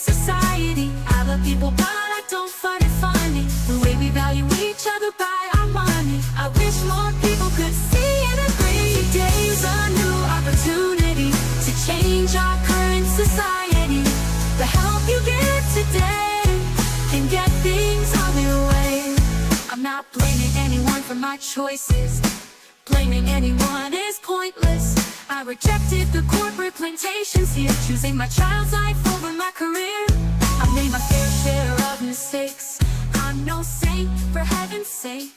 society. I love people, but I don't find it funny the way we value each other by our money. I wish more people could see and agree. Today's a new opportunity to change our current society. The help you get today can get things on their way. I'm not blaming anyone for my choices. Blaming anyone is pointless. I rejected the corporate plantations here, choosing my child's life over my career. I made my fair share of mistakes. I'm no saint, for heaven's sake.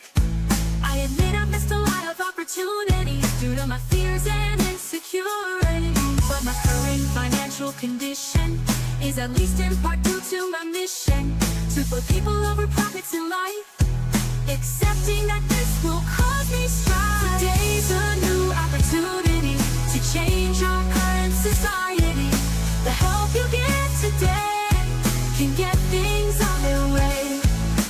I admit I've missed a lot of opportunities due to my fears and insecurities. But my current financial condition is at least in part due to my mission to put people over profits in life, accepting that this will cause me strife. Today's a new opportunity to change our current society. The help you get today can get things on their way.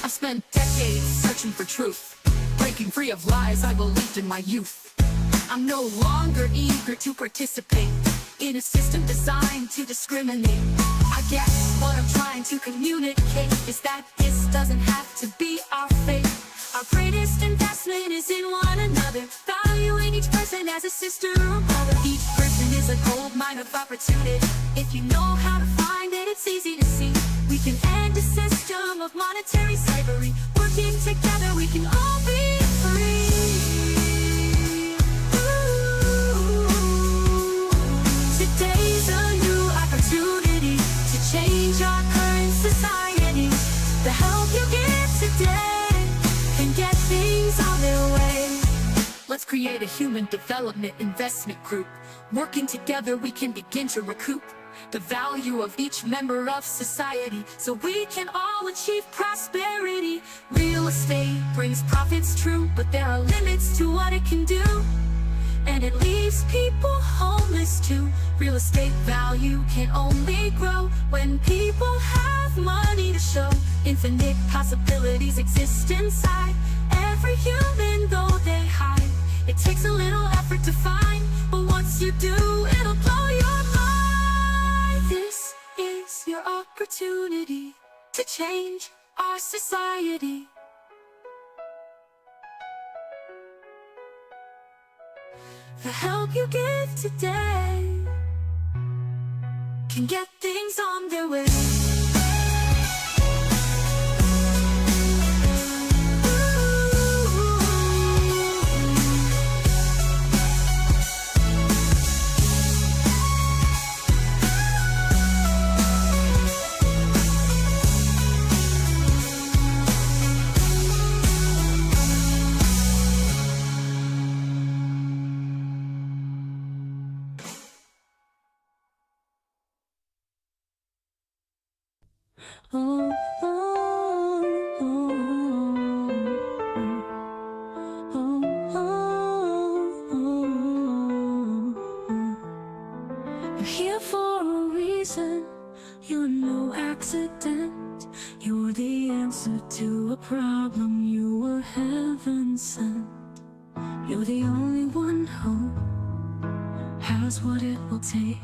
I've spent decades searching for truth, breaking free of lies I believed in my youth. I'm no longer eager to participate in a system designed to discriminate. I guess what I'm trying to communicate is that this doesn't have to be our fate. Our greatest investment is in one another, valuing each person as a sister or brother. Each person is a gold mine of opportunity. If you know how to find it, it's easy to see. We can end a system of monetary slavery. Working together, we can all be free. Today's a new opportunity to change our current society. The help you get today can get things on their way. Let's create a human development investment group. Working together, we can begin to recoup the value of each member of society, so we can all achieve prosperity. Real estate brings profits, true, but there are limits to what it can do. And it leaves people homeless too. Real estate value can only grow when people have money to show. Infinite possibilities exist inside every human, though they hide. It takes a little effort to find, but once you do, it'll blow your mind. This is your opportunity to change our society. The help you give today can get things on their way. Oh, oh, oh, oh, oh, oh. You're here for a reason. You're no accident. You're the answer to a problem. You were heaven sent. You're the only one who has what it will take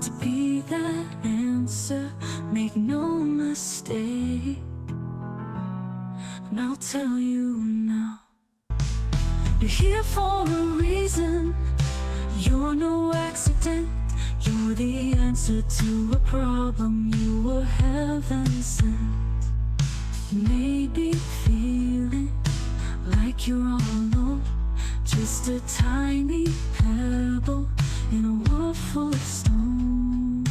to be that answer. Make no mistake, and I'll tell you now. You're here for a reason. You're no accident. You're the answer to a problem. You were heaven sent. You may be feeling like you're all alone, just a tiny pebble in a world full of stone.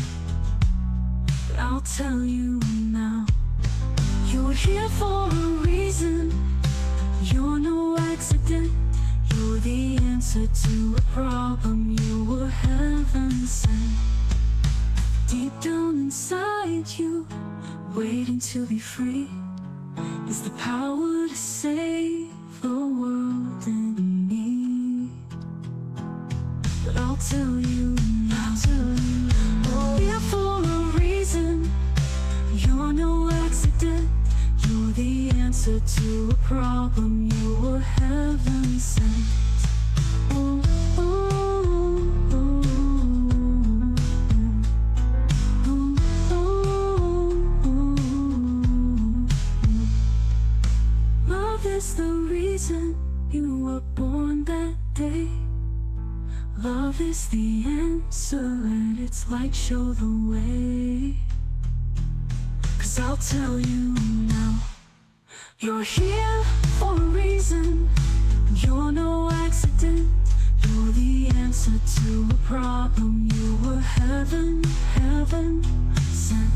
But I'll tell you now, you're here for a reason. You're no accident. You're the answer to a problem. You were heaven sent. Deep down inside you, waiting to be free, is the power to save the world in need. But I'll tell you now, you're here for a reason. You're no accident. You're the answer to a problem. You were heaven sent. Oh, oh, oh, oh, oh, oh. excellent, it's like show the way. 'Cause I'll tell you now, you're here for a reason. You're no accident. You're the answer to a problem. You were heaven sent.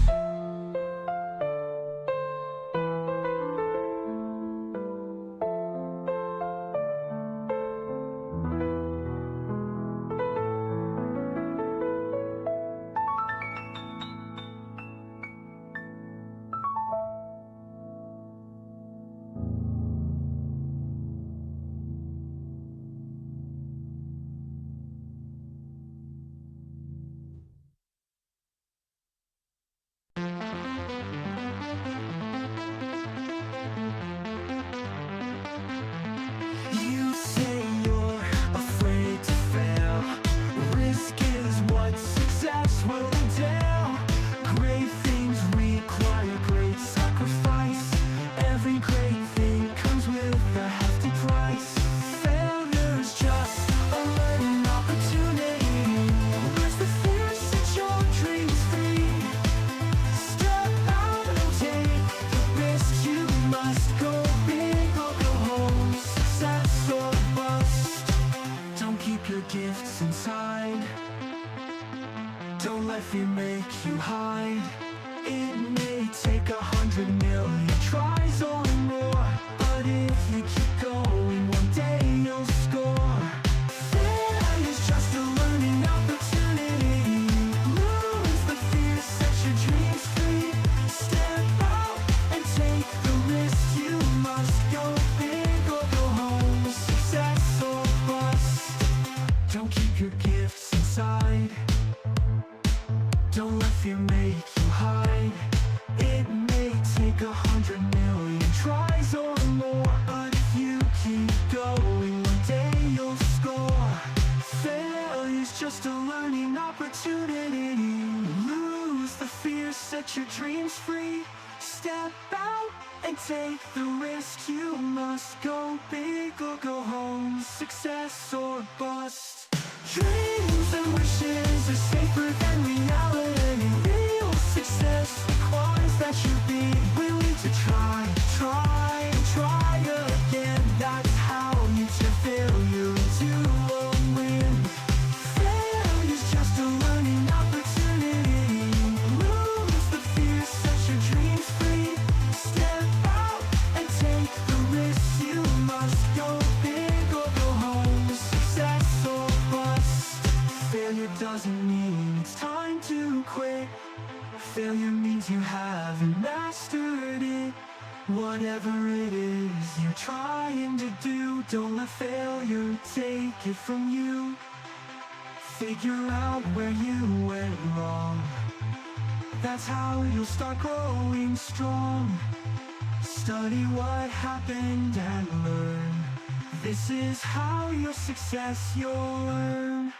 You say you're afraid to fail. Risk is what success will entail. Great things require great sacrifice. Every great thing comes with a hefty price. Failure's just a learning opportunity. Where's the fear? Set your dreams free. Step out and take the risk. You must go big or go home. Success or bust. Don't keep your gifts inside. Don't let fear make you hide. It may take 100 million tries or more, but if you keep going, one day you'll score. Failure's just a learning opportunity. Lose the fear, set your dreams free. Step out and take the risk. You must go big or go home. Success or bust. Don't keep your gifts inside. Don't let fear make you hide. It may take 100 million tries or more, but if you keep going, one day you'll score. Failure's just a learning opportunity. Lose the fear, set your dreams free. Step out and take the risk. You must go big or go home. Success or bust. Dreams and wishes are safer than reality. Real success requires that you be willing to try again. That's how you turn failure into a win. Failure's just a learning opportunity. Lose the fear, set your dreams free. Step out and take the risk. You must go big or go home. Success or bust. Failure doesn't mean it's time to quit. Failure means you haven't mastered it. Whatever it is you're trying to do, don't let failure take it from you. Figure out where you went wrong. That's how you'll start growing strong. Study what happened and learn. This is how your success you'll earn.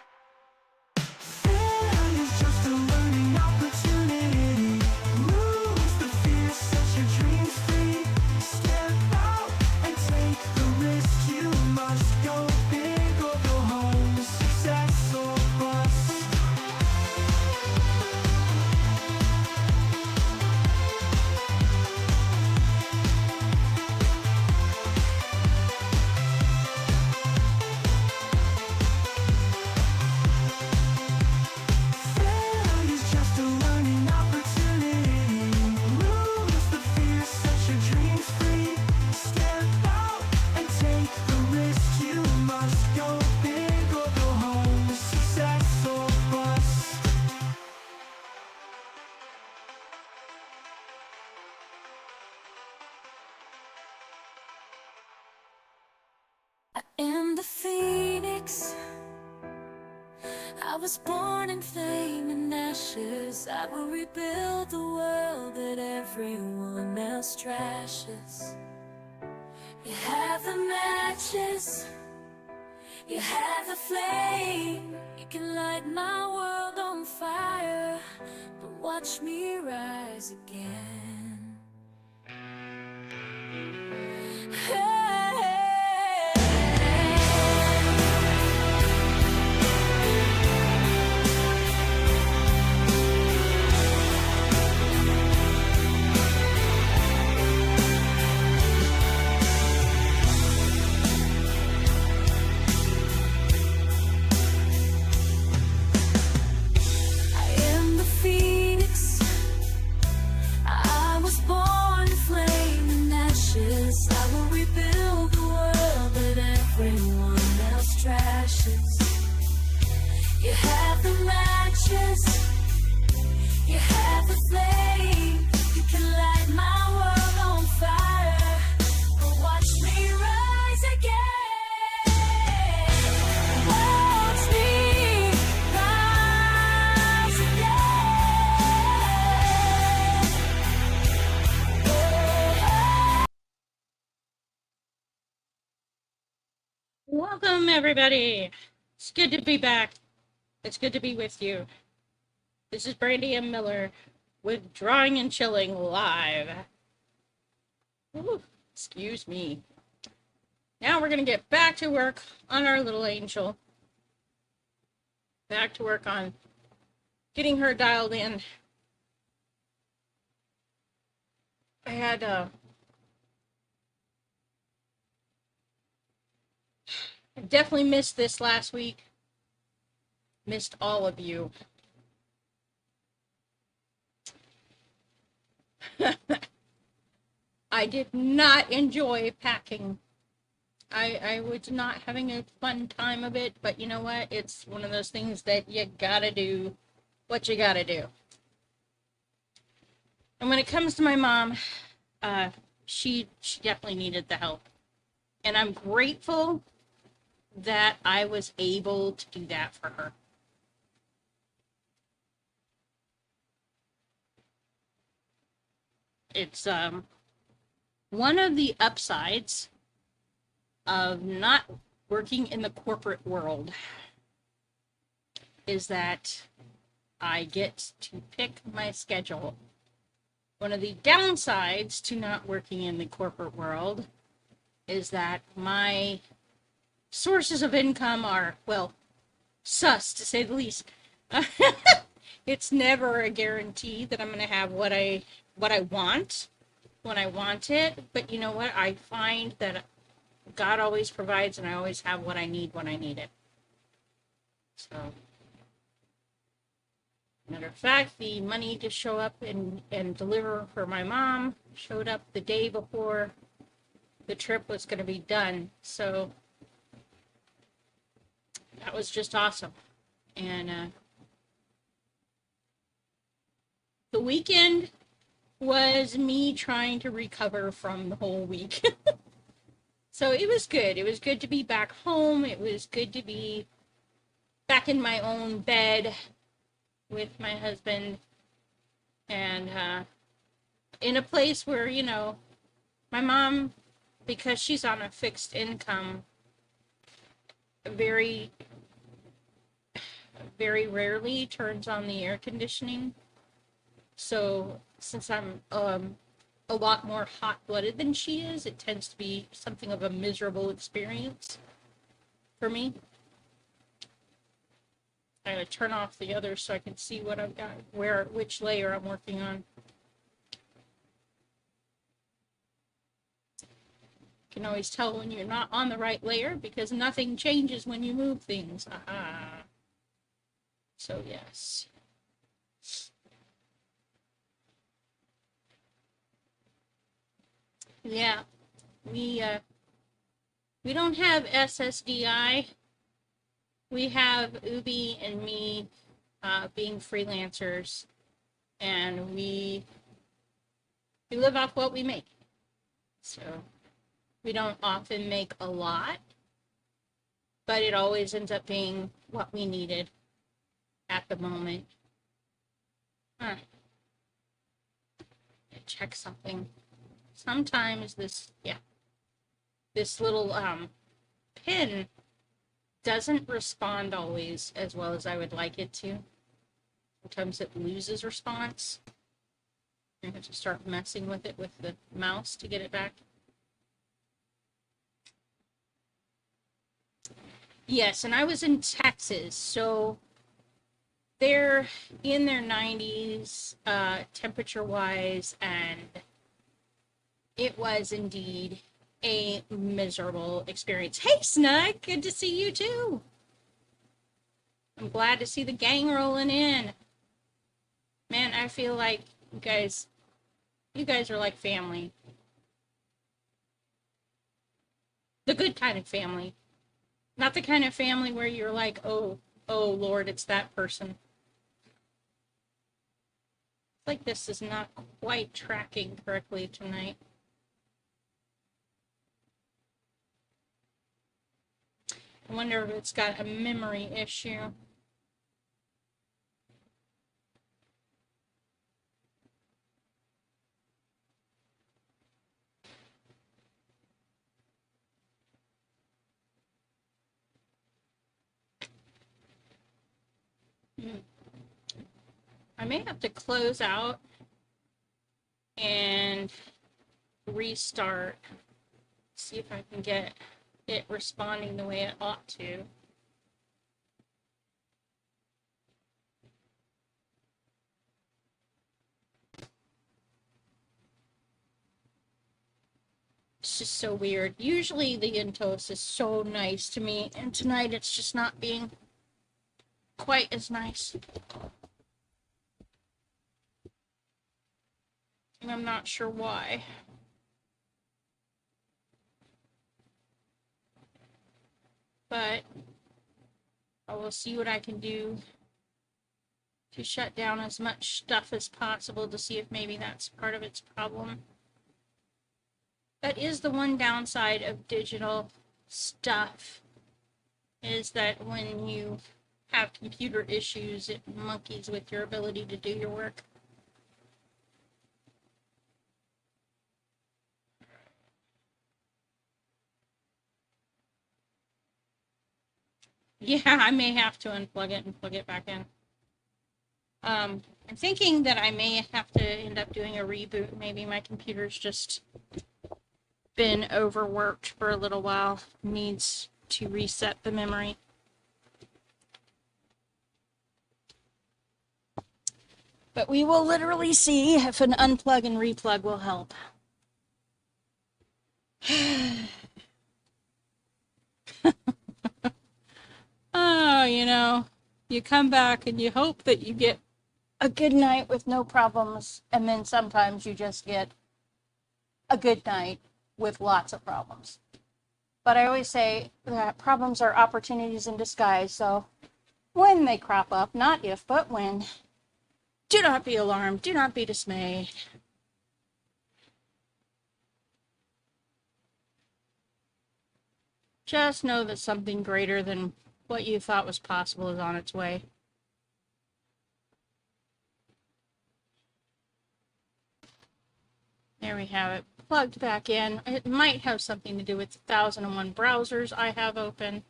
Failure's just a learning opportunity. Lose the fear, set your dreams free. Step out and take the risk. You must go big or go home. Success or bust. Failure's just a learning opportunity. Lose the fear, set your dreams free. Step out and take the risk. You must go big or go home. Success or bust. I am the phoenix. I was born in flame and ashes. I will rebuild the world that everyone else trashes. You have the matches, you have the flame. You can light my world on fire, but watch me rise again. Welcome, everybody. It's good to be back. It's good to be with you. This is BrandyMMiller with Drawing and Chilling Live. Ooh, excuse me. Now we're going to get back to work on our little angel. Back to work on getting her dialed in. I definitely missed this last week. Missed all of you. I did not enjoy packing. I was not having a fun time of it, but you know what? It's one of those things that you gotta do what you gotta do. And when it comes to my mom, she definitely needed the help. And I'm grateful that I was able to do that for her. It's one of the upsides of not working in the corporate world is that I get to pick my schedule. One of the downsides to not working in the corporate world is that my sources of income are, well, sus to say the least. It's never a guarantee that I'm going to have what I want when I want it, but you know what? I find that God always provides, and I always have what I need when I need it. So, matter of fact, the money to show up and deliver for my mom showed up the day before the trip was going to be done. So, that was just awesome. And the weekend was me trying to recover from the whole week. So it was good. It was good to be back home. It was good to be back in my own bed with my husband and in a place where, you know, my mom, because she's on a fixed income, very, very rarely turns on the air conditioning. So since I'm a lot more hot-blooded than she is, it tends to be something of a miserable experience for me. I'm going to turn off the other so I can see what I've got, which layer I'm working on. You can always tell when you're not on the right layer because nothing changes when you move things. Aha. So yes. Yeah, we don't have SSDI. We have Ubi and me being freelancers, and we live off what we make. So we don't often make a lot, but it always ends up being what we needed at the moment. Check something. Sometimes this little pin doesn't respond always as well as I would like it to. Sometimes it loses response. I have to start messing with it with the mouse to get it back. Yes, and I was in Texas, so they're in their 90s temperature-wise, and it was indeed a miserable experience. Hey, Snug, good to see you too. I'm glad to see the gang rolling in. Man, I feel like you guys are like family. The good kind of family. Not the kind of family where you're like, oh Lord, it's that person. Like this is not quite tracking correctly tonight. I wonder if it's got a memory issue. I may have to close out and restart. See if I can get it responding the way it ought to. It's just so weird. Usually the Intos is so nice to me, and tonight it's just not being quite as nice. And I'm not sure why. But I will see what I can do to shut down as much stuff as possible to see if maybe that's part of its problem. That is the one downside of digital stuff, is that when you have computer issues, it monkeys with your ability to do your work. Yeah, I may have to unplug it and plug it back in. I'm thinking that I may have to end up doing a reboot. Maybe my computer's just been overworked for a little while. Needs to reset the memory. But we will literally see if an unplug and replug will help. Oh, you know, you come back and you hope that you get a good night with no problems, and then sometimes you just get a good night with lots of problems. But I always say that problems are opportunities in disguise, so when they crop up, not if, but when, do not be alarmed, do not be dismayed. Just know that something greater than what you thought was possible is on its way. There we have it, plugged back in. It might have something to do with 1001 browsers I have open.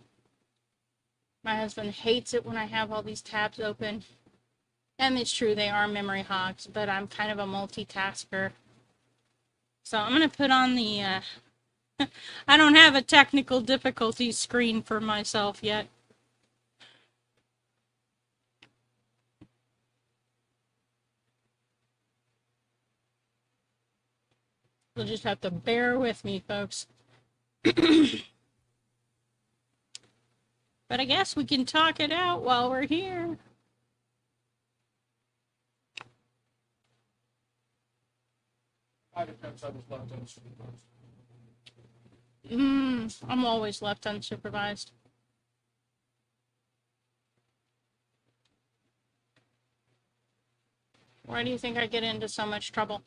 My husband hates it when I have all these tabs open. And it's true, they are memory hogs, but I'm kind of a multitasker. So I'm going to put on the, I don't have a technical difficulty screen for myself yet. You'll just have to bear with me, folks. But I guess we can talk it out while we're here. I'm always left unsupervised. Why do you think I get into so much trouble?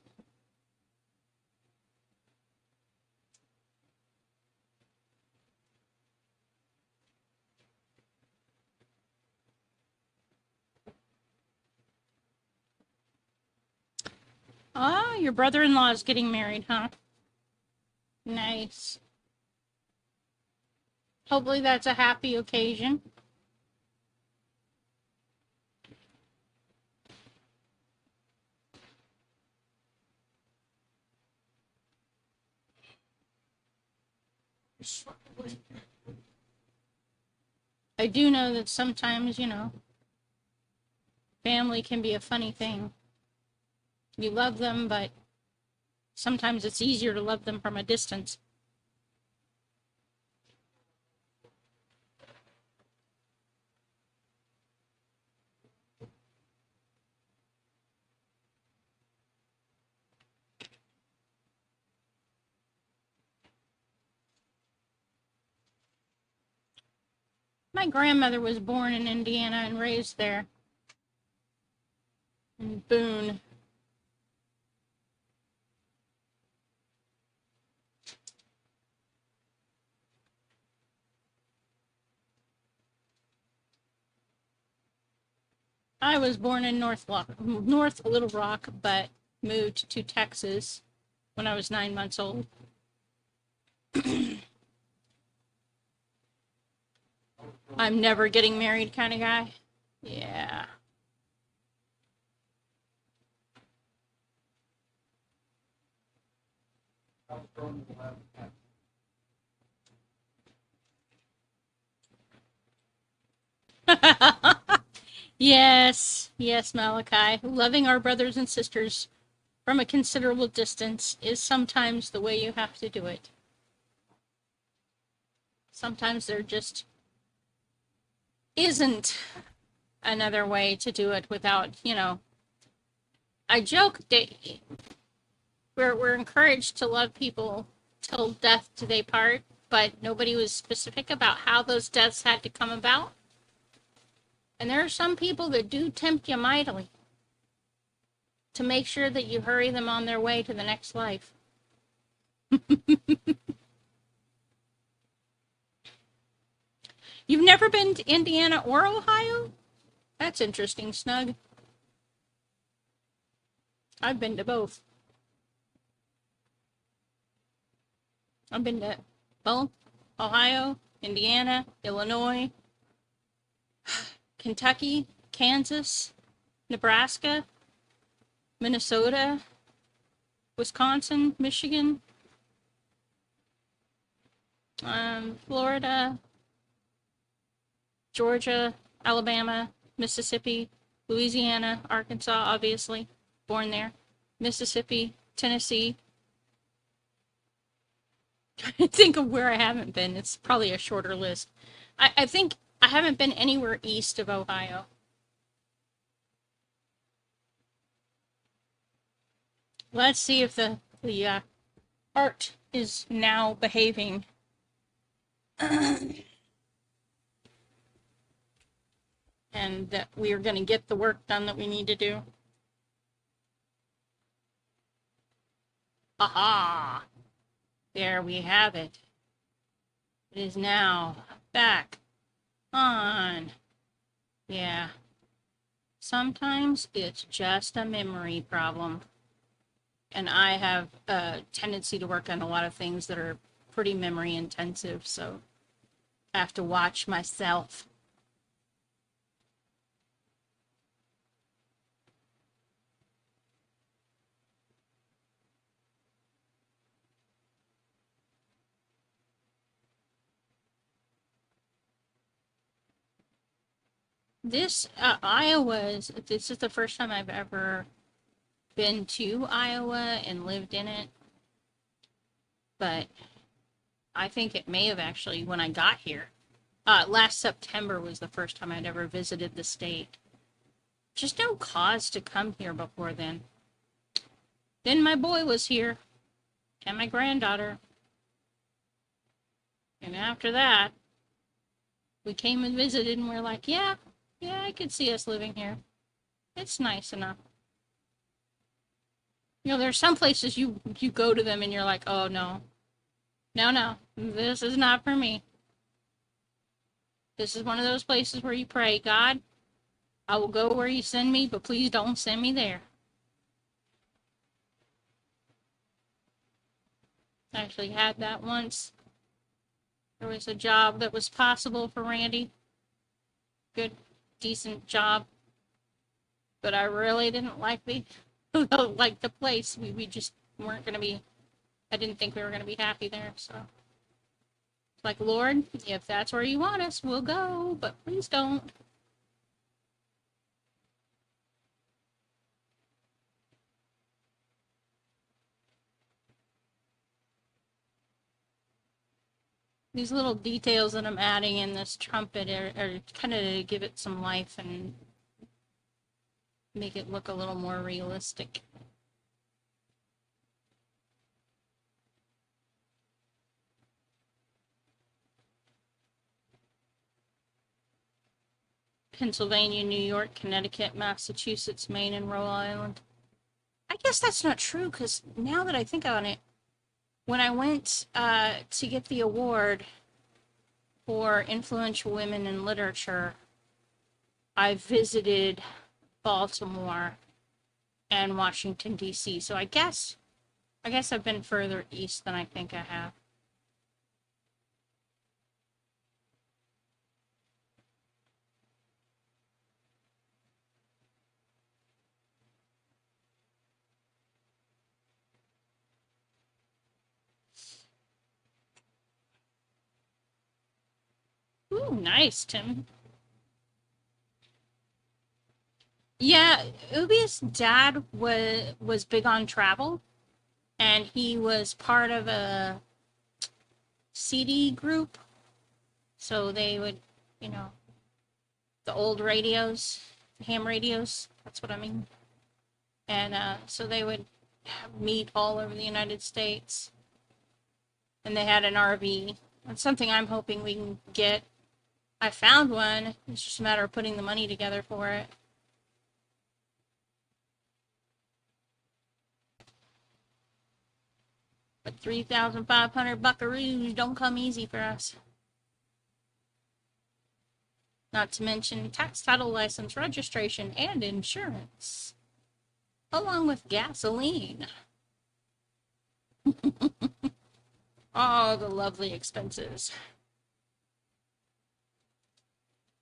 Ah, your brother-in-law is getting married, huh? Nice. Hopefully that's a happy occasion. I do know that sometimes, you know, family can be a funny thing. You love them, but sometimes it's easier to love them from a distance. My grandmother was born in Indiana and raised there. In Boone. I was born in North Little Rock, but moved to Texas when I was 9 months old. I'm never getting married kind of guy. Yeah. Yes, yes, Malachi. Loving our brothers and sisters from a considerable distance is sometimes the way you have to do it. Sometimes there just isn't another way to do it without, I joke that we're encouraged to love people till death do they part, but nobody was specific about how those deaths had to come about. And there are some people that do tempt you mightily to make sure that you hurry them on their way to the next life. You've never been to Indiana or Ohio? That's interesting, Snug. I've been to both. I've been to both Ohio, Indiana, Illinois, Kentucky, Kansas, Nebraska, Minnesota, Wisconsin, Michigan, Florida, Georgia, Alabama, Mississippi, Louisiana, Arkansas, obviously, born there, Mississippi, Tennessee. I think of where I haven't been. It's probably a shorter list. I think I haven't been anywhere east of Ohio. Let's see if the art is now behaving. And that we are going to get the work done that we need to do. Aha! There we have it. It is now back on. Yeah. Sometimes it's just a memory problem. And I have a tendency to work on a lot of things that are pretty memory intensive, so I have to watch myself. This this is the first time I've ever been to Iowa and lived in it, but I think it may have actually, when I got here, last September was the first time I'd ever visited the state. Just no cause to come here before then. Then my boy was here, and my granddaughter. And after that, we came and visited, and we're like, yeah, I could see us living here. It's nice enough. There's some places you go to them and you're like, oh no, this is not for me. This is one of those places where you pray, God, I will go where you send me, but please don't send me there. I actually had that once. There was a job that was possible for Randy. Good, decent job. But I really didn't like the place. We just weren't going to be, I didn't think we were going to be happy there. So it's like, Lord, if that's where you want us, we'll go, but please don't. These little details that I'm adding in this trumpet are kind of to give it some life and make it look a little more realistic. Pennsylvania, New York, Connecticut, Massachusetts, Maine, and Rhode Island. I guess that's not true, because now that I think on it, when I went to get the award for Influential Women in Literature, I visited Baltimore and Washington, D.C. So I guess I've been further east than I think I have. Ooh, nice, Tim. Yeah, Ubi's dad was big on travel, and he was part of a CD group. So they would, you know, the old radios, ham radios. That's what I mean. And so they would meet all over the United States, and they had an RV. That's something I'm hoping we can get. I found one. It's just a matter of putting the money together for it. But 3,500 buckaroos don't come easy for us. Not to mention tax, title, license, registration, and insurance, along with gasoline. All the lovely expenses.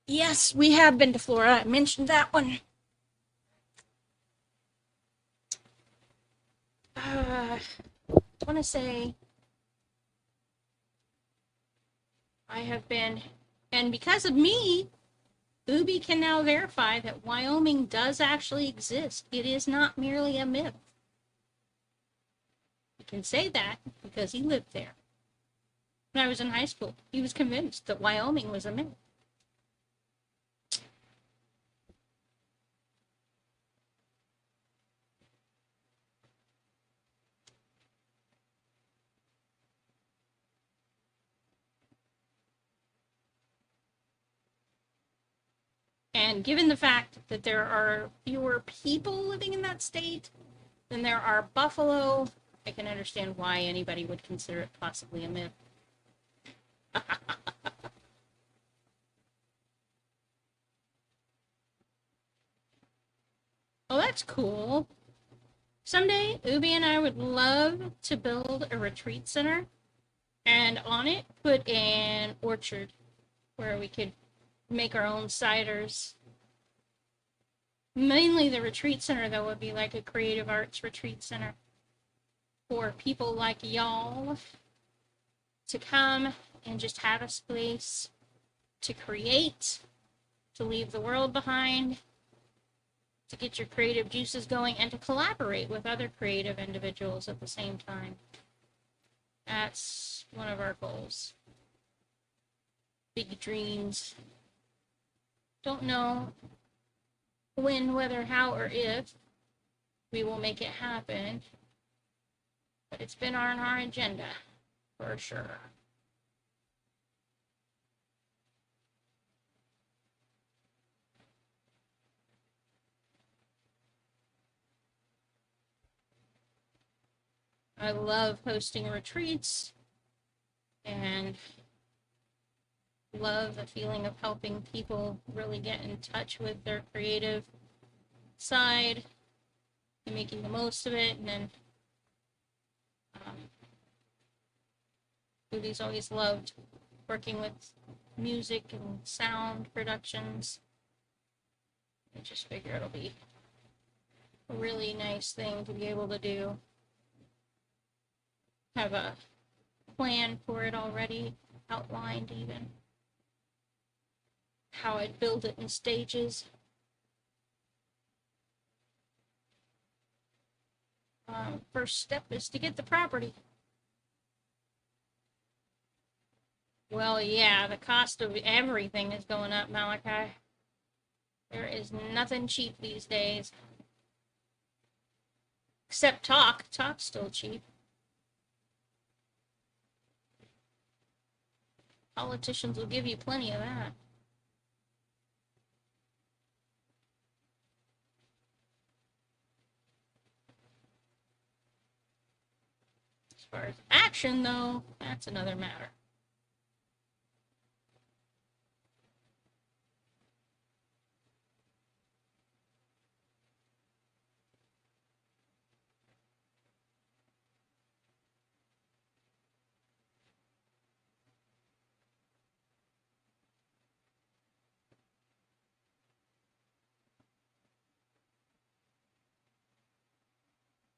Yes, we have been to Florida. I mentioned that one. I want to say I have been, and because of me, Ubi can now verify that Wyoming does actually exist. It is not merely a myth. He can say that because he lived there. When I was in high school, he was convinced that Wyoming was a myth. And given the fact that there are fewer people living in that state than there are buffalo, I can understand why anybody would consider it possibly a myth. Oh, that's cool. Someday, Ubi and I would love to build a retreat center and on it put an orchard where we could make our own ciders. Mainly the retreat center, though, would be like a creative arts retreat center for people like y'all to come and just have a space to create, to leave the world behind, to get your creative juices going, and to collaborate with other creative individuals at the same time. That's one of our goals. Big dreams. Don't know when, whether, how, or if we will make it happen, but it's been on our agenda for sure. I love hosting retreats and love the feeling of helping people really get in touch with their creative side and making the most of it. And then Udi's always loved working with music and sound productions. I just figure it'll be a really nice thing to be able to do. Have a plan for it already outlined, even how I'd build it in stages. First step is to get the property. Well, yeah, the cost of everything is going up, Malachi. There is nothing cheap these days. Except talk. Talk's still cheap. Politicians will give you plenty of that. As far as action, though, that's another matter.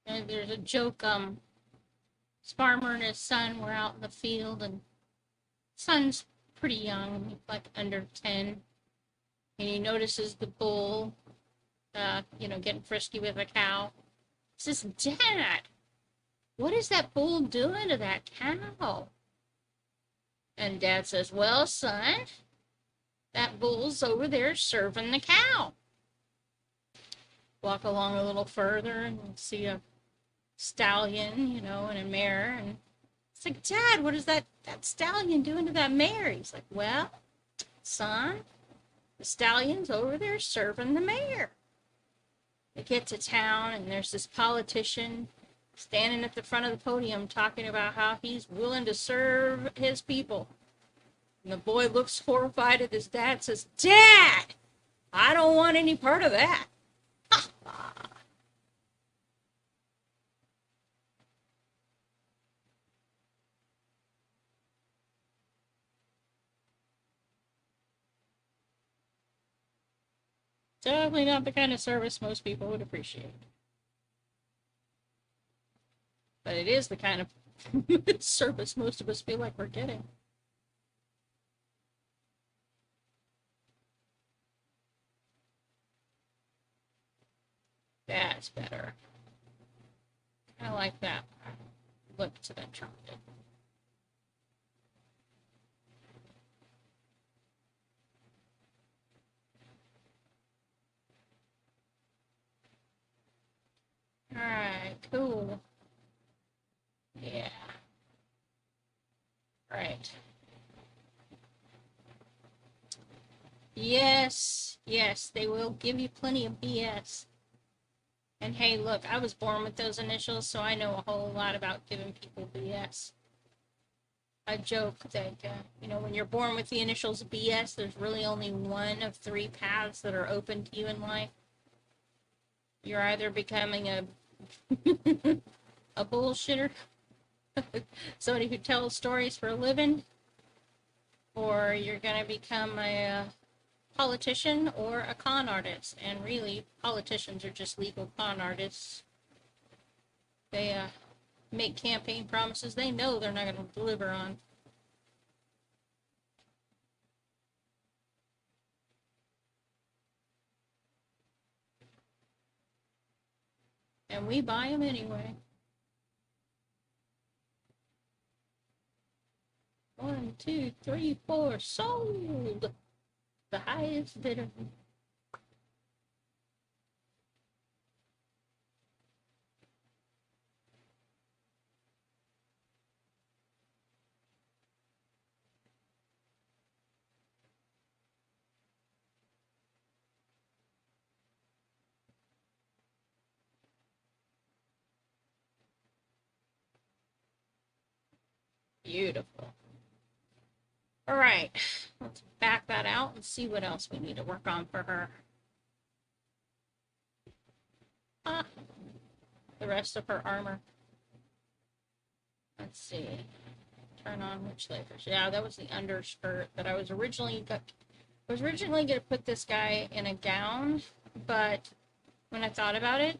And there's a joke, this farmer and his son were out in the field, and son's pretty young, like under 10, and he notices the bull, getting frisky with a cow. He says, Dad, what is that bull doing to that cow? And Dad says, well, son, that bull's over there serving the cow. Walk along a little further and see a stallion, in a mare. And it's like, Dad, what is that stallion doing to that mare? He's like, well, son, the stallion's over there serving the mare. They get to town, and there's this politician standing at the front of the podium talking about how he's willing to serve his people. And the boy looks horrified at his dad and says, Dad, I don't want any part of that. Definitely not the kind of service most people would appreciate. But it is the kind of service most of us feel like we're getting. That's better. I like that look to that trumpet. Alright, cool. Yeah. Right. Yes, they will give you plenty of BS. And hey, look, I was born with those initials, so I know a whole lot about giving people BS. I joke that, when you're born with the initials BS, there's really only one of 3 paths that are open to you in life. You're either becoming a bullshitter, somebody who tells stories for a living, or you're going to become a politician or a con artist. And really, politicians are just legal con artists. They make campaign promises they know they're not going to deliver on. And we buy them anyway. 1, 2, 3, 4, sold. The highest bidder. Beautiful. All right, let's back that out and see what else we need to work on for her. The rest of her armor. Let's see. Turn on which layers. Yeah, that was the underskirt that I was originally going to put this guy in a gown, but when I thought about it,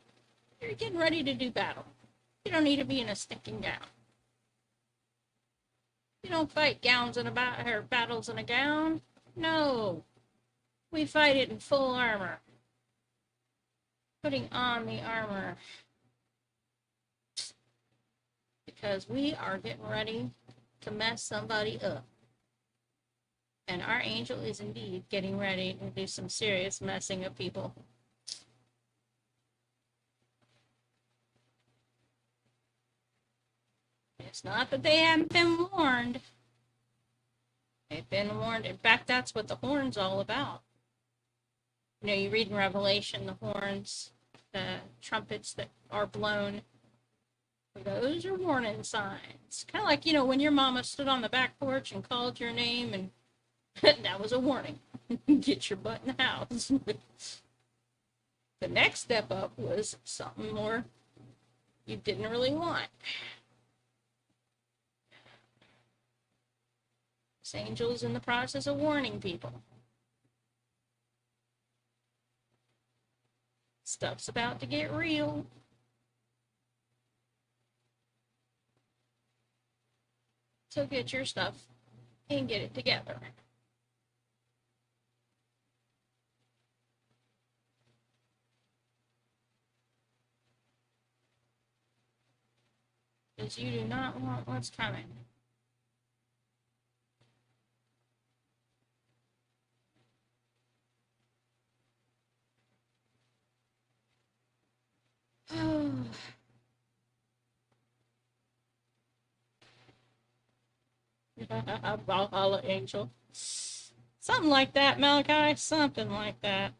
you're getting ready to do battle. You don't need to be in a stinking gown. You don't fight battles in a gown. No. We fight it in full armor. Putting on the armor. Because we are getting ready to mess somebody up. And our angel is indeed getting ready to do some serious messing of people. It's not that they haven't been warned. They've been warned. In fact, that's what the horn's all about. You read in Revelation, the horns, the trumpets that are blown. Those are warning signs. Kind of like, when your mama stood on the back porch and called your name, and that was a warning. Get your butt in the house. The next step up was something more you didn't really want. This angel is in the process of warning people. Stuff's about to get real. So get your stuff and get it together. Because you do not want what's coming. Valhalla Angel. Something like that, Malachi. Something like that.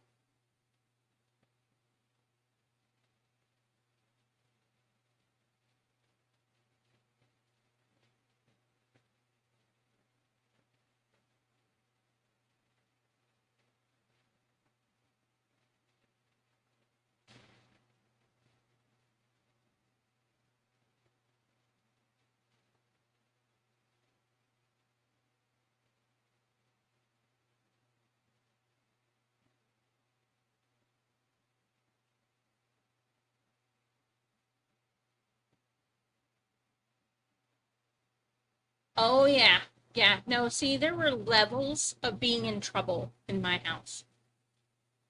Oh, yeah. Yeah. No, see, there were levels of being in trouble in my house.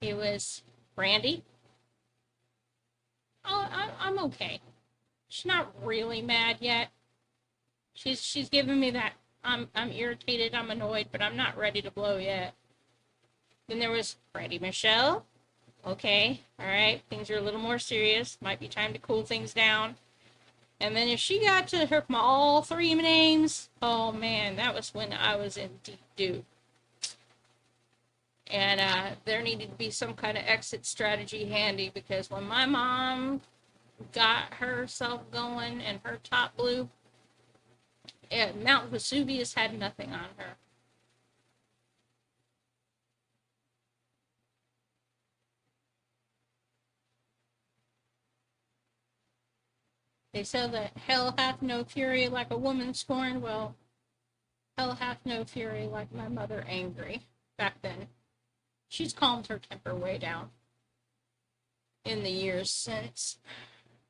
It was Brandy. Oh, I'm okay. She's not really mad yet. She's giving me that I'm irritated, I'm annoyed, but I'm not ready to blow yet. Then there was Brandy Michelle. Okay, all right, things are a little more serious. Might be time to cool things down. And then if she got to her all three names, oh man, that was when I was in deep doo. And there needed to be some kind of exit strategy handy, because when my mom got herself going and her top blew, Mount Vesuvius had nothing on her. They say that hell hath no fury like a woman scorned. Well, hell hath no fury like my mother angry. Back then, she's calmed her temper way down in the years since.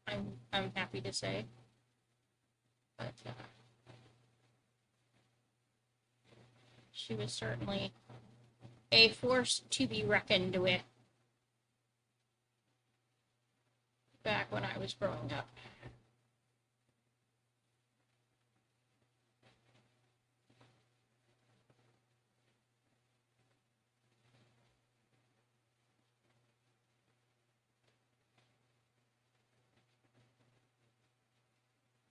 I'm happy to say, but she was certainly a force to be reckoned with back when I was growing up.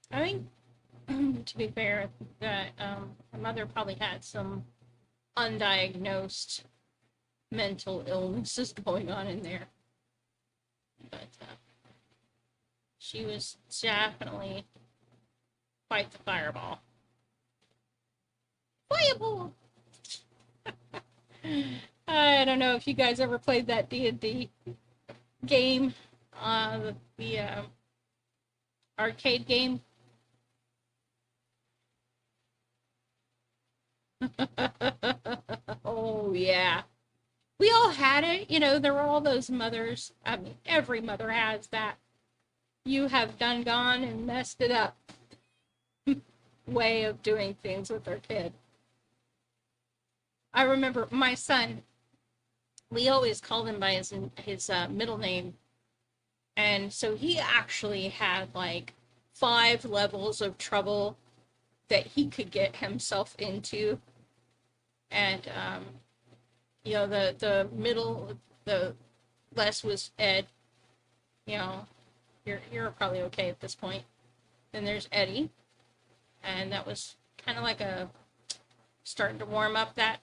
I think, to be fair, that my mother probably had some undiagnosed mental illnesses going on in there. But she was definitely quite the fireball. Fireball! I don't know if you guys ever played that D&D game, the arcade game. Oh, yeah. We all had it. You know, there were all those mothers. I mean, every mother has that. You have done gone and messed it up way of doing things with their kid. I remember my son, we always called him by his middle name. And so he actually had like 5 levels of trouble that he could get himself into. And, you know, the middle, the less was Ed. You know, you're probably okay at this point. Then there's Eddie. And that was kind of like a starting to warm up that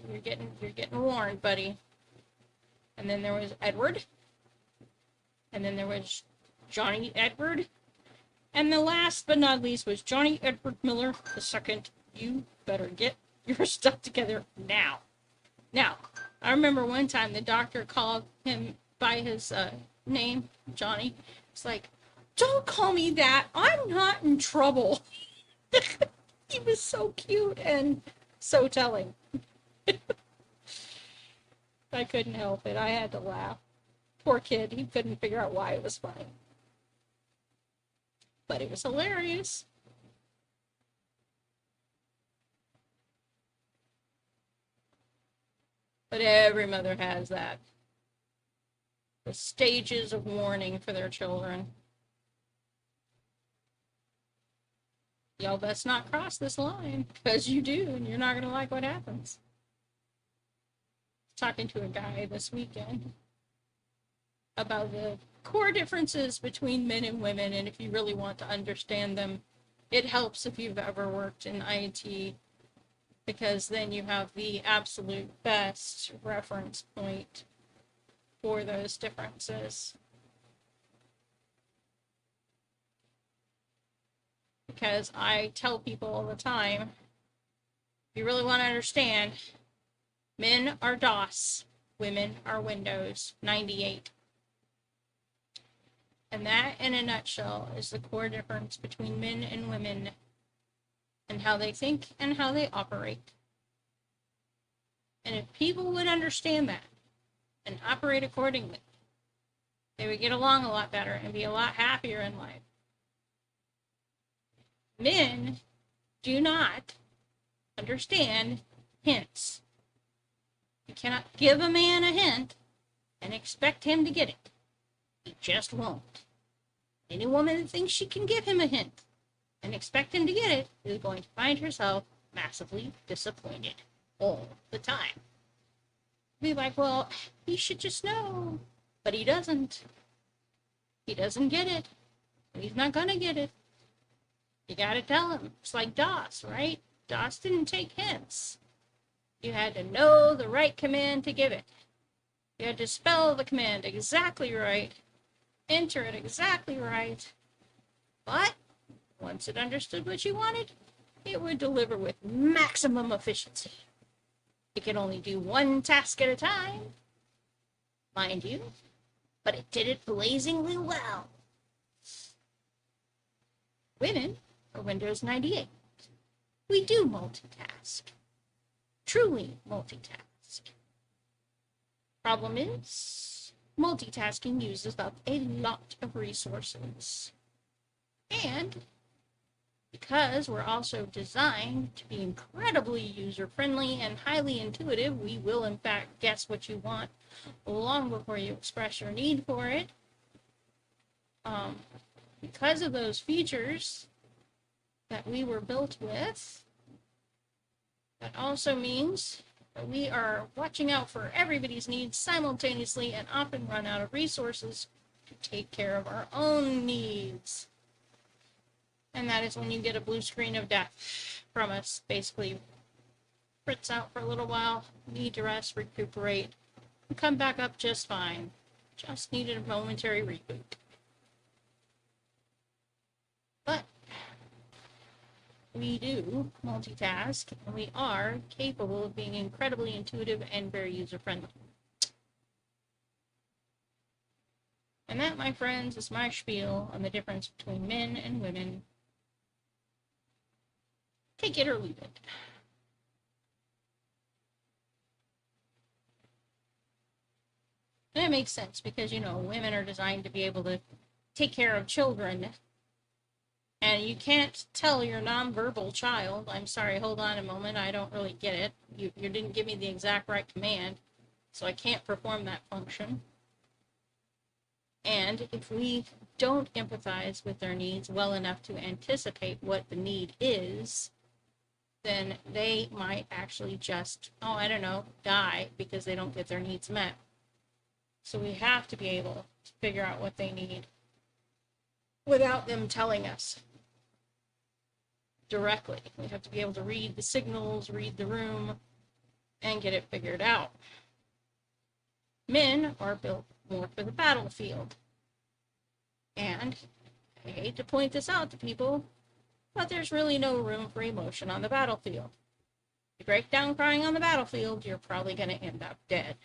you're getting warned, buddy. And then there was Edward. And then there was Johnny Edward. And the last but not least was Johnny Edward Miller II. You better get your stuff together now. Now, I remember one time the doctor called him by his name, Johnny. It's like, don't call me that. I'm not in trouble. He was so cute and so telling. I couldn't help it. I had to laugh. Poor kid. He couldn't figure out why it was funny. But it was hilarious. But every mother has that. The stages of warning for their children. Y'all best not cross this line, because you do, and you're not going to like what happens. Talking to a guy this weekend about the core differences between men and women, and if you really want to understand them, it helps if you've ever worked in IT, because then you have the absolute best reference point for those differences. Because I tell people all the time, if you really want to understand, men are DOS, women are Windows 98. And that, in a nutshell, is the core difference between men and women and how they think and how they operate. And if people would understand that and operate accordingly, they would get along a lot better and be a lot happier in life. Men do not understand hints. You cannot give a man a hint and expect him to get it. He just won't. Any woman that thinks she can give him a hint and expect him to get it is going to find herself massively disappointed all the time. Be like, well, he should just know. But he doesn't. He doesn't get it. He's not going to get it. You gotta tell him. It's like DOS, right? DOS didn't take hints. You had to know the right command to give it. You had to spell the command exactly right, enter it exactly right. But once it understood what you wanted, it would deliver with maximum efficiency. It could only do one task at a time, mind you, but it did it blazingly well. Women are Windows 98. We do multitask. Truly multitask. Problem is, multitasking uses up a lot of resources. And because we're also designed to be incredibly user-friendly and highly intuitive, we will in fact guess what you want long before you express your need for it. Because of those features that we were built with, that also means that we are watching out for everybody's needs simultaneously and often run out of resources to take care of our own needs. And that is when you get a blue screen of death from us, basically fritz out for a little while, need to rest, recuperate, and come back up just fine. Just needed a momentary reboot. But we do multitask, and we are capable of being incredibly intuitive and very user-friendly. And that, my friends, is my spiel on the difference between men and women. Take it or leave it. And it makes sense because, you know, women are designed to be able to take care of children. And you can't tell your nonverbal child, I'm sorry, hold on a moment, I don't really get it. You didn't give me the exact right command, so I can't perform that function. And if we don't empathize with their needs well enough to anticipate what the need is, then they might actually just, die because they don't get their needs met. So we have to be able to figure out what they need without them telling us directly. We have to be able to read the signals, read the room, and get it figured out. Men are built more for the battlefield. And I hate to point this out to people, but there's really no room for emotion on the battlefield. If you break down crying on the battlefield, you're probably going to end up dead.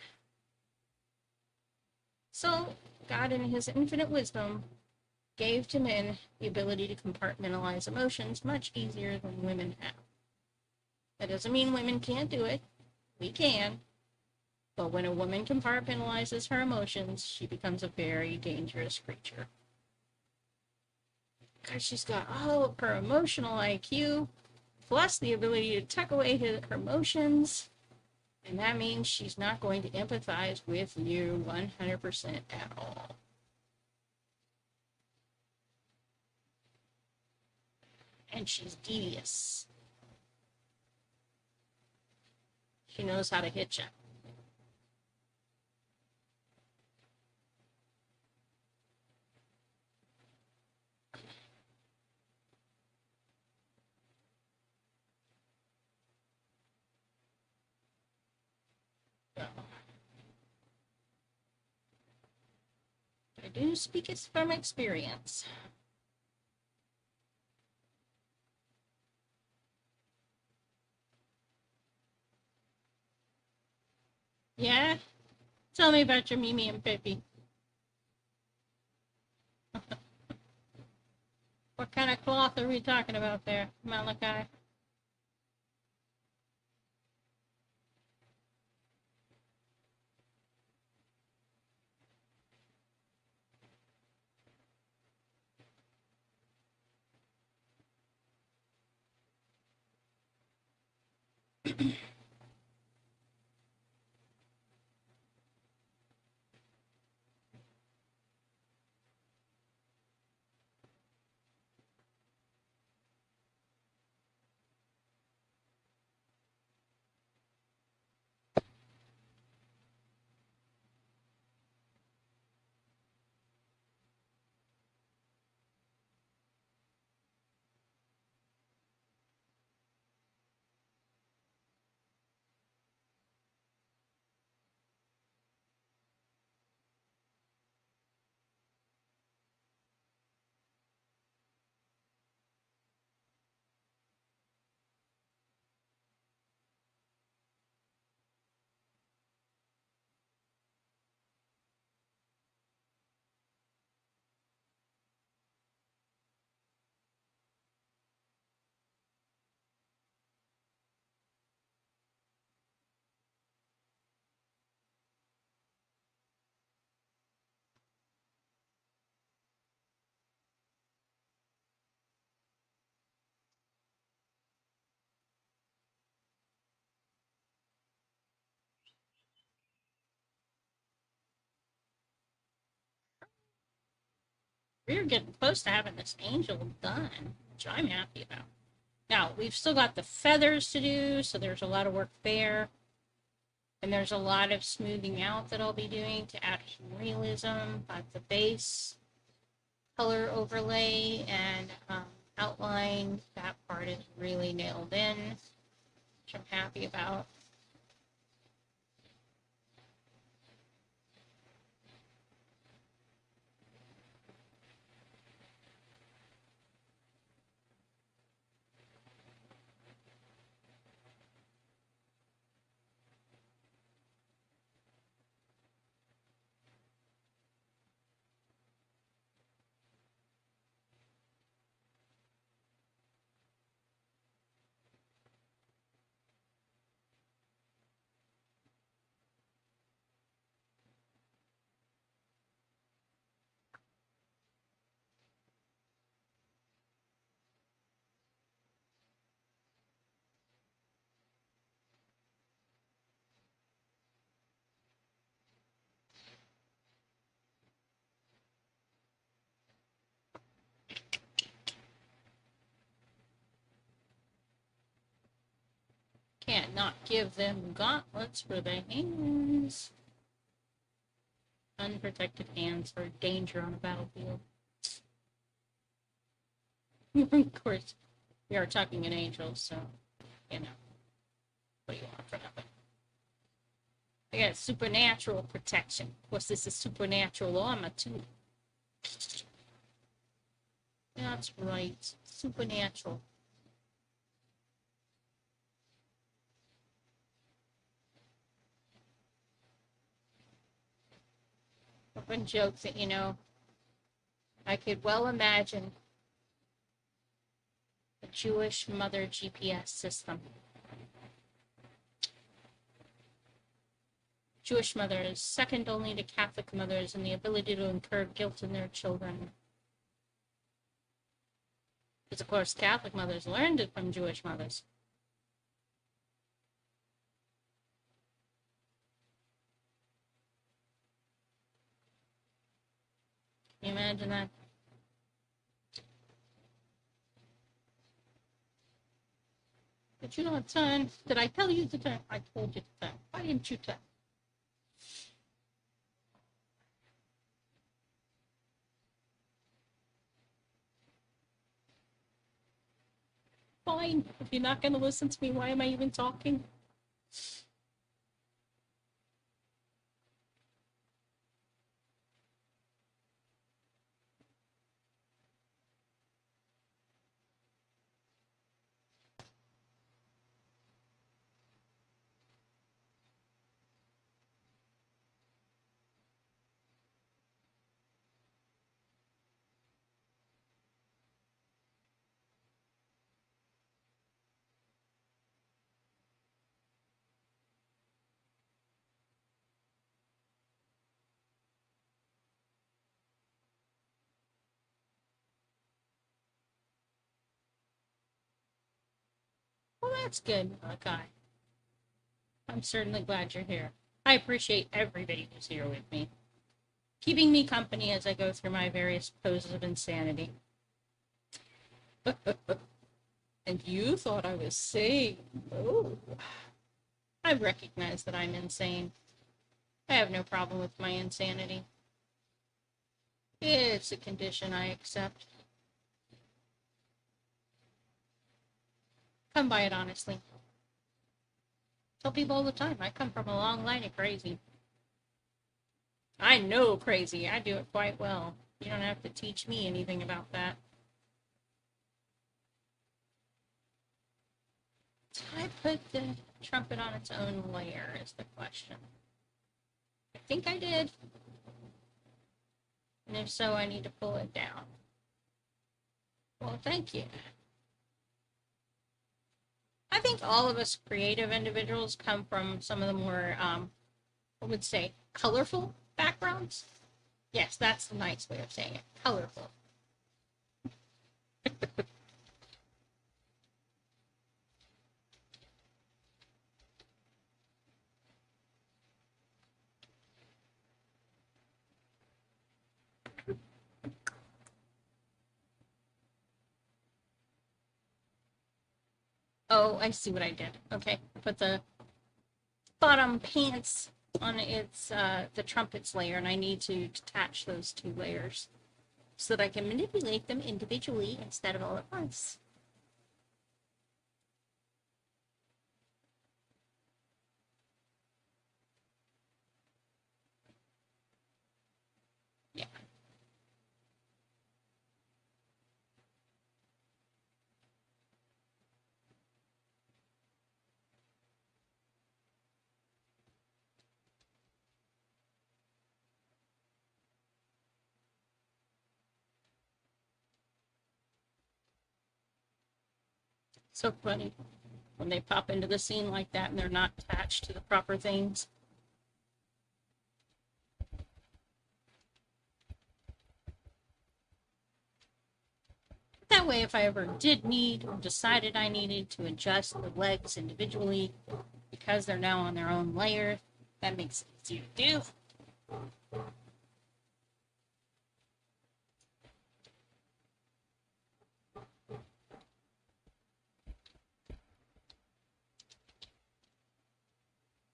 So, God in his infinite wisdom gave to men the ability to compartmentalize emotions much easier than women have. That doesn't mean women can't do it. We can. But when a woman compartmentalizes her emotions, she becomes a very dangerous creature. Because she's got all of her emotional IQ, plus the ability to tuck away her emotions. And that means she's not going to empathize with you 100% at all. And she's devious. She knows how to hit you. So, I do speak it from experience. Yeah? Tell me about your Mimi and Pippi. What kind of cloth are we talking about there, Malachi? We're getting close to having this angel done, which I'm happy about. Now, we've still got the feathers to do, so there's a lot of work there. And there's a lot of smoothing out that I'll be doing to add some realism, but the base color overlay and outline, that part is really nailed in, which I'm happy about. Can't not give them gauntlets for the hands. Unprotected hands are danger on a battlefield. Of course, we are talking an angel, so, you know, what do you want for nothing? I got supernatural protection. Of course, this is supernatural armor, too. That's right. Supernatural. I've been jokes that, you know, I could well imagine a Jewish mother GPS system. Jewish mothers, second only to Catholic mothers in the ability to incur guilt in their children. Because, of course, Catholic mothers learned it from Jewish mothers. imagine that? But you know what, son? Did I tell you the time? I told you the time. Why didn't you tell? Fine. If you're not going to listen to me, why am I even talking? Well, that's good, Malachi. I'm certainly glad you're here. I appreciate everybody who's here with me, keeping me company as I go through my various poses of insanity. And you thought I was sane. Oh, I recognize that I'm insane. I have no problem with my insanity. It's a condition I accept. Come by it honestly. Tell people all the time, I come from a long line of crazy. I know crazy. I do it quite well. You don't have to teach me anything about that. Did I put the trumpet on its own layer is the question. I think I did. And if so, I need to pull it down. Well, thank you. I think all of us creative individuals come from some of the more, I would say, colorful backgrounds. Yes, that's the nice way of saying it. Colorful. Oh, I see what I did. Okay, put the bottom pants on its the trumpets layer, and I need to detach those two layers so that I can manipulate them individually instead of all at once. Yeah. So funny when they pop into the scene like that and they're not attached to the proper things. That way, if I ever did need or decided I needed to adjust the legs individually because they're now on their own layer, that makes it easy to do.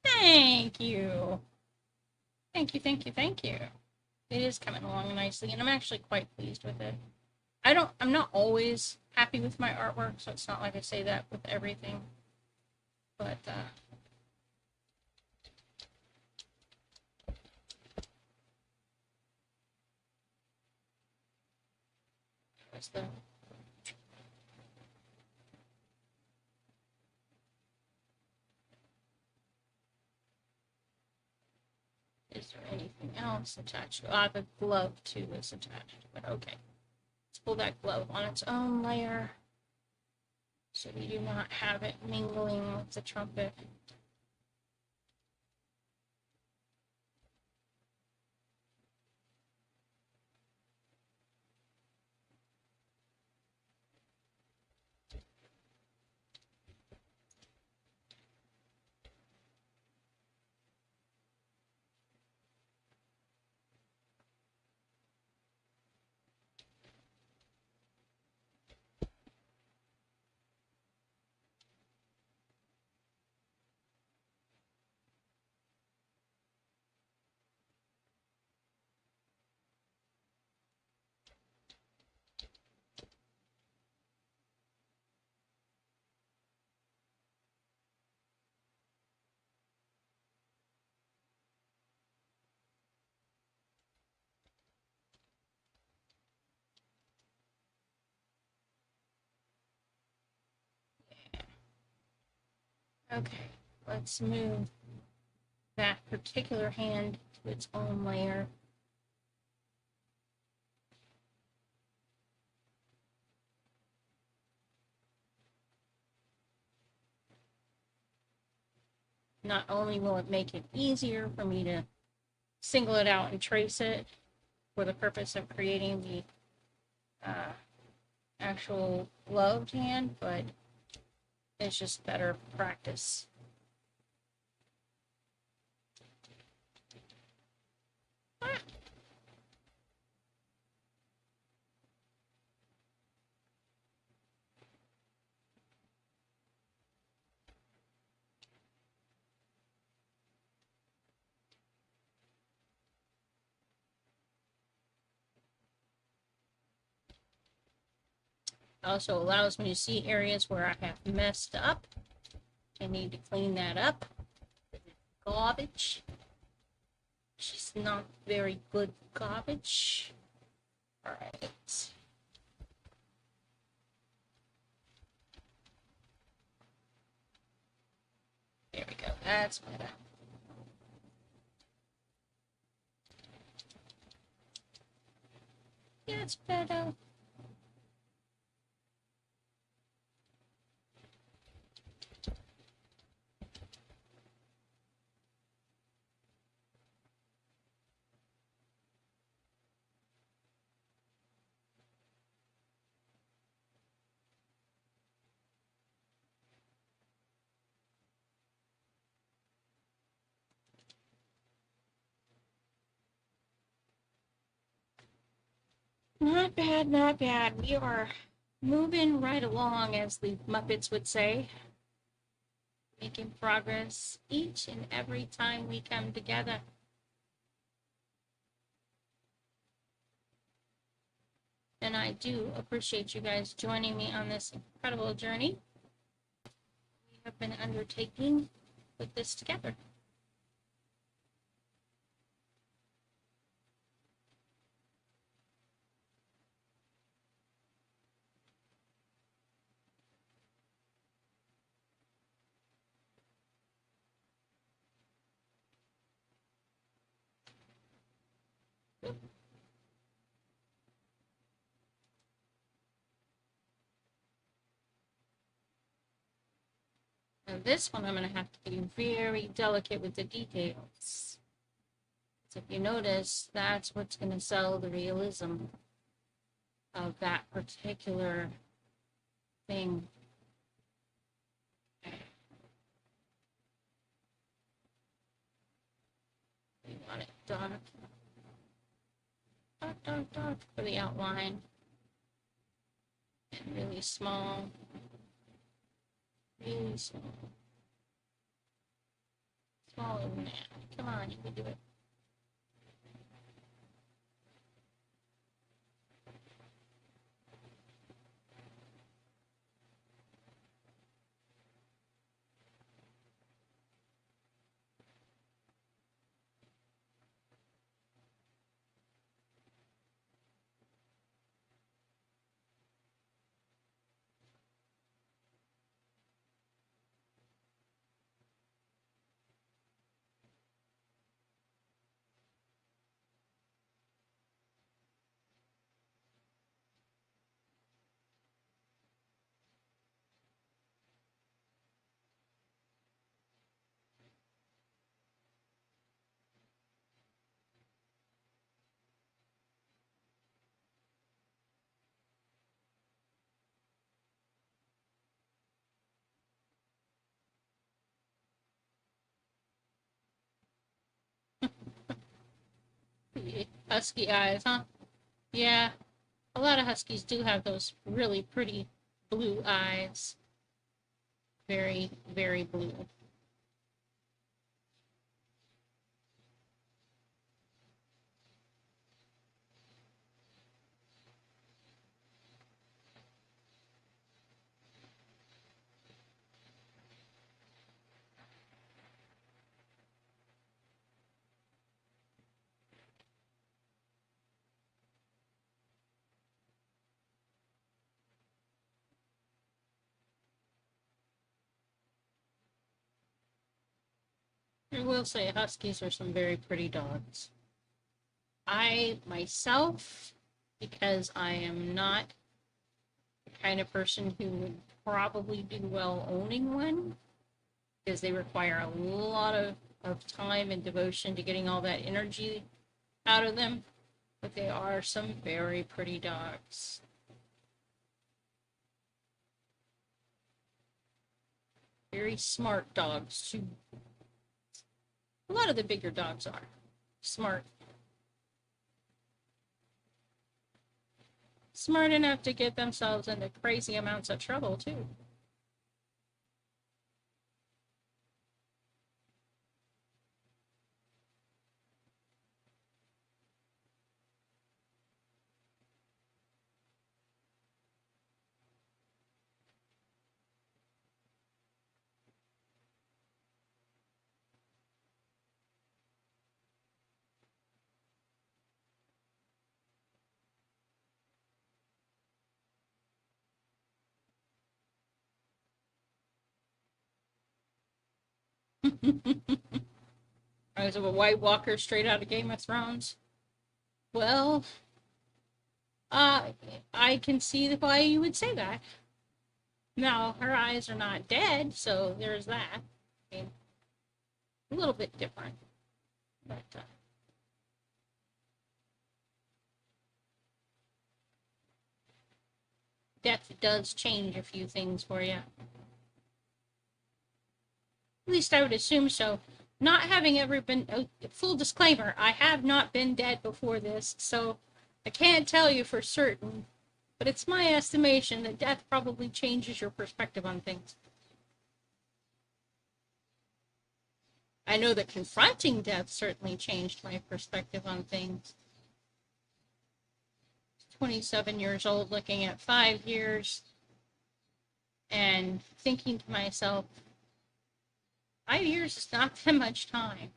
Thank you. Thank you, thank you, thank you. It is coming along nicely, and I'm actually quite pleased with it. I'm not always happy with my artwork, so it's not like I say that with everything. But, what's the... Is there anything else attached? The glove, too, is attached, but okay. Let's pull that glove on its own layer so we do not have it mingling with the trumpet. Okay, let's move that particular hand to its own layer. Not only will it make it easier for me to single it out and trace it for the purpose of creating the actual gloved hand, but it's just better practice. Also allows me to see areas where I have messed up. I need to clean that up. Garbage. She's not very good garbage. Alright. There we go. That's better. That's better. Not bad, not bad. We are moving right along, as the Muppets would say. Making progress each and every time we come together. And I do appreciate you guys joining me on this incredible journey we have been undertaking with this together. And this one I'm going to have to be very delicate with the details. So if you notice, that's what's going to sell the realism of that particular thing. We want it dark. Dark, dark, dark for the outline. And really small. Really small. Smaller than that. Come on, you can do it. Husky eyes, huh? Yeah, a lot of huskies do have those really pretty blue eyes. Very, very blue. I will say Huskies are some very pretty dogs. I myself, because I am not the kind of person who would probably do well owning one, because they require a lot of time and devotion to getting all that energy out of them. But they are some very pretty dogs. Very smart dogs, too. A lot of the bigger dogs are smart. Smart enough to get themselves into crazy amounts of trouble, too. I was a White Walker straight out of Game of Thrones. Well, uh, I can see why you would say that. Now, her eyes are not dead, so there's that. I mean, a little bit different. But, death does change a few things for you. At least I would assume so. Not having ever been, full disclaimer, I have not been dead before this, so I can't tell you for certain, but it's my estimation that death probably changes your perspective on things. I know that confronting death certainly changed my perspective on things. 27 years old, looking at 5 years, and thinking to myself, 5 years is not that much time.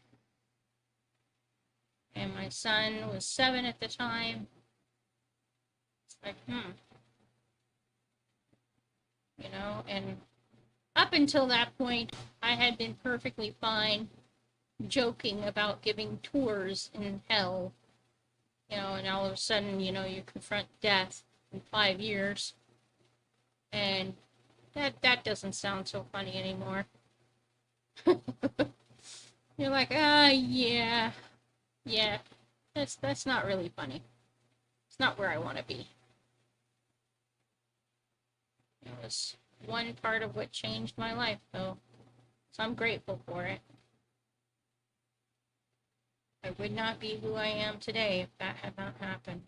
And my son was 7 at the time. It's like, you know, and up until that point, I had been perfectly fine joking about giving tours in hell, you know, and all of a sudden, you know, you confront death in 5 years, and that doesn't sound so funny anymore. You're like, yeah, that's not really funny. It's not where I want to be. It was one part of what changed my life, though, so I'm grateful for it. I would not be who I am today if that had not happened.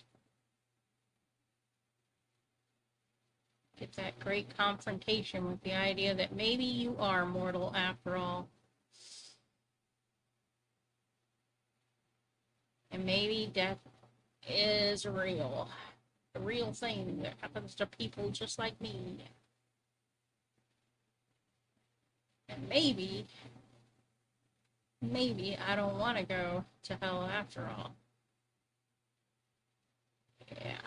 Get that great confrontation with the idea that maybe you are mortal after all. And maybe death is real. A real thing that happens to people just like me. And maybe I don't want to go to hell after all. Yeah.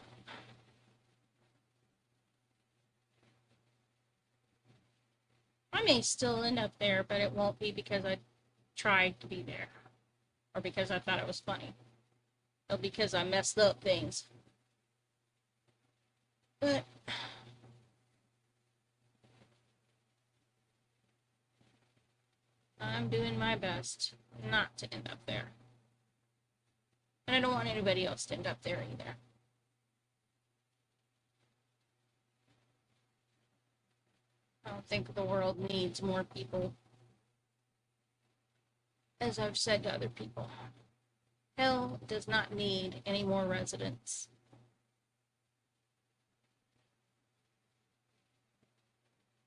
I may still end up there, but it won't be because I tried to be there. Or because I thought it was funny. Or because I messed up things. But I'm doing my best not to end up there. And I don't want anybody else to end up there either. I don't think the world needs more people. As I've said to other people, hell does not need any more residents.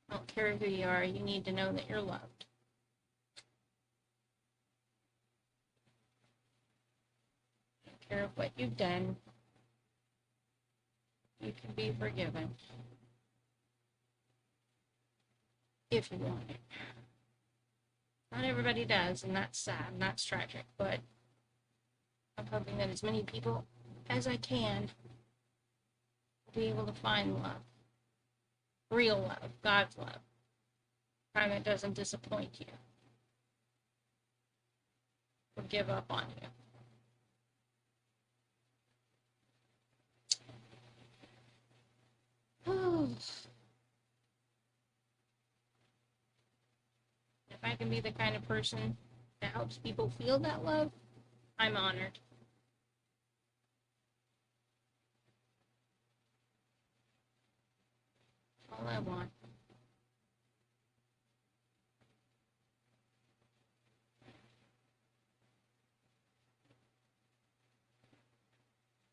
I don't care who you are, you need to know that you're loved. I don't care what you've done, you can be forgiven. If you want it. Not everybody does, and that's sad, and that's tragic, but I'm hoping that as many people as I can will be able to find love. Real love, God's love. Kind that doesn't disappoint you. or give up on you. If I can be the kind of person that helps people feel that love, I'm honored. All I want.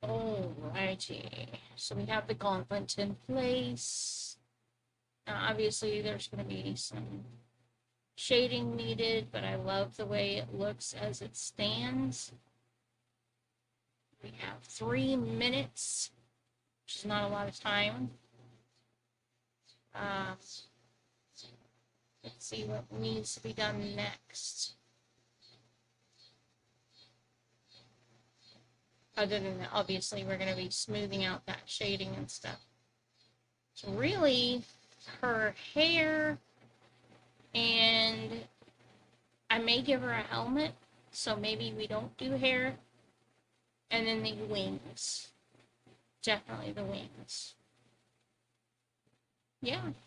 Alrighty. So we have the gauntlet in place. Now, obviously, there's going to be some shading needed, but I love the way it looks as it stands. We have 3 minutes, which is not a lot of time. Let's see what needs to be done next. Other than that, obviously, we're going to be smoothing out that shading and stuff. So really, her hair, and I may give her a helmet, so maybe we don't do hair. And then the wings. Definitely the wings. Yeah,